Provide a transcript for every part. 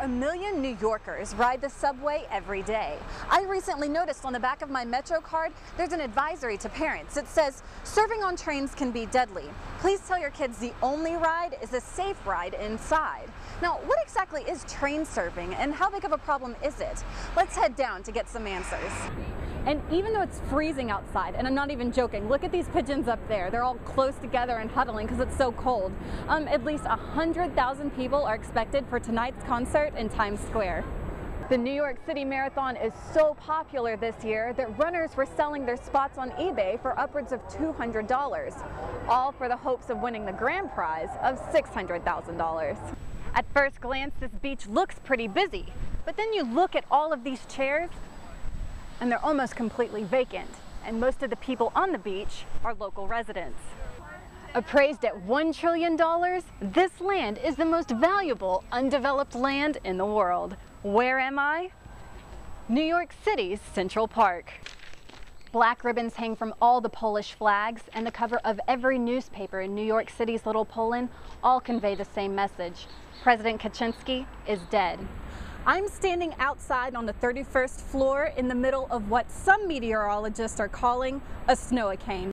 Over 1 million New Yorkers ride the subway every day. I recently noticed on the back of my Metro card, there's an advisory to parents. It says, serving on trains can be deadly. Please tell your kids the only ride is a safe ride inside. Now, what exactly is train surfing and how big of a problem is it? Let's head down to get some answers. And even though it's freezing outside, and I'm not even joking, look at these pigeons up there. They're all close together and huddling because it's so cold. At least 100,000 people are expected for tonight's concert in Times Square. The New York City Marathon is so popular this year that runners were selling their spots on eBay for upwards of $200, all for the hopes of winning the grand prize of $600,000. At first glance, this beach looks pretty busy, but then you look at all of these chairs, and they're almost completely vacant, and most of the people on the beach are local residents. Appraised at $1 trillion, this land is the most valuable undeveloped land in the world. Where am I? New York City's Central Park. Black ribbons hang from all the Polish flags, and the cover of every newspaper in New York City's Little Poland all convey the same message. President Kaczynski is dead. I'm standing outside on the 31st floor in the middle of what some meteorologists are calling a snowicane.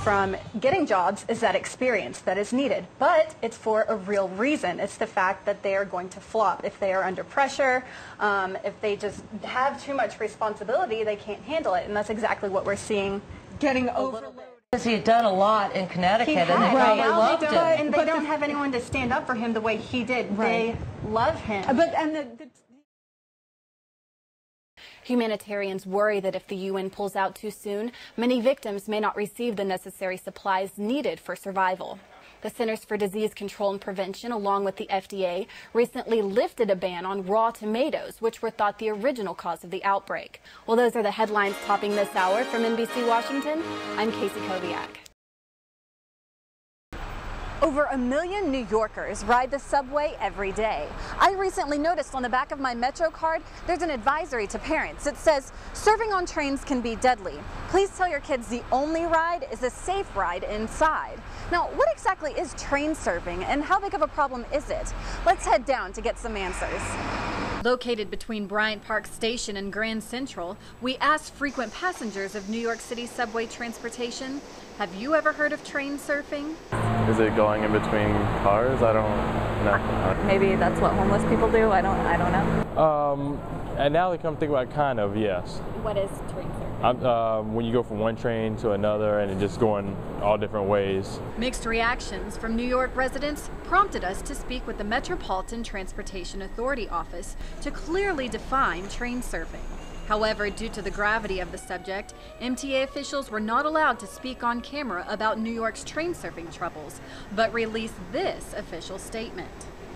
From getting jobs is that experience that is needed, but it's for a real reason. It's the fact that they are going to flop if they are under pressure, if they just have too much responsibility, they can't handle it, and that's exactly what we're seeing. Getting overloaded. Because he had done a lot in Connecticut, and they probably loved him. And they don't have anyone to stand up for him the way he did. Right. They love him. Humanitarians worry that if the UN pulls out too soon, many victims may not receive the necessary supplies needed for survival. The Centers for Disease Control and Prevention, along with the FDA, recently lifted a ban on raw tomatoes, which were thought the original cause of the outbreak. Well, those are the headlines topping this hour. From NBC Washington, I'm Kaci Koviak. Over 1 million New Yorkers ride the subway every day. I recently noticed on the back of my Metro card, there's an advisory to parents. It says, serving on trains can be deadly. Please tell your kids the only ride is a safe ride inside. Now, what exactly is train surfing and how big of a problem is it? Let's head down to get some answers. Located between Bryant Park Station and Grand Central, we asked frequent passengers of New York City subway transportation, have you ever heard of train surfing? Is it going in between cars? I don't know. Maybe that's what homeless people do. I don't know. And now that I come think about it, kind of, yes. What is train surfing? When you go from one train to another and it just going all different ways. Mixed reactions from New York residents prompted us to speak with the Metropolitan Transportation Authority office to clearly define train surfing. However, due to the gravity of the subject, MTA officials were not allowed to speak on camera about New York's train surfing troubles, but released this official statement.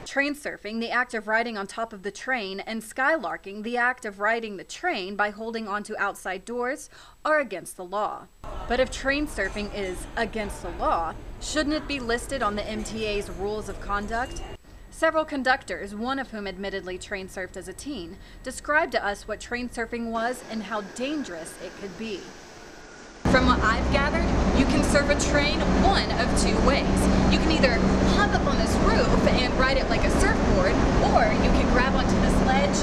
Train surfing, the act of riding on top of the train, and skylarking, the act of riding the train by holding onto outside doors, are against the law. But if train surfing is against the law, shouldn't it be listed on the MTA's rules of conduct? Several conductors, one of whom admittedly train surfed as a teen, described to us what train surfing was and how dangerous it could be. From what I've gathered, you can surf a train one of two ways. You can either hop up on this roof and ride it like a surfboard, or you can grab onto this ledge,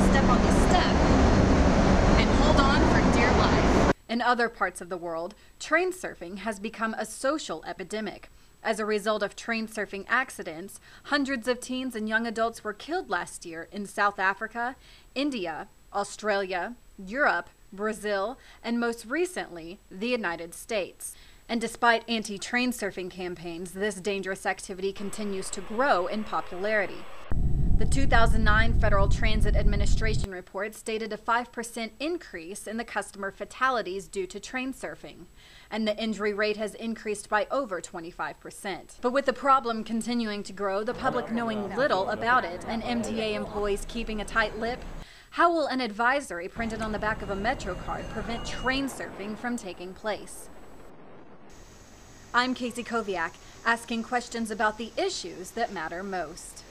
step on the step, and hold on for dear life. In other parts of the world, train surfing has become a social epidemic. As a result of train surfing accidents, hundreds of teens and young adults were killed last year in South Africa, India, Australia, Europe, Brazil, and most recently, the United States. And despite anti-train surfing campaigns, this dangerous activity continues to grow in popularity. The 2009 Federal Transit Administration report stated a 5% increase in the customer fatalities due to train surfing, and the injury rate has increased by over 25%. But with the problem continuing to grow, the public knowing little about it, and MTA employees keeping a tight lip, how will an advisory printed on the back of a Metro card prevent train surfing from taking place? I'm Kaci Koviak, asking questions about the issues that matter most.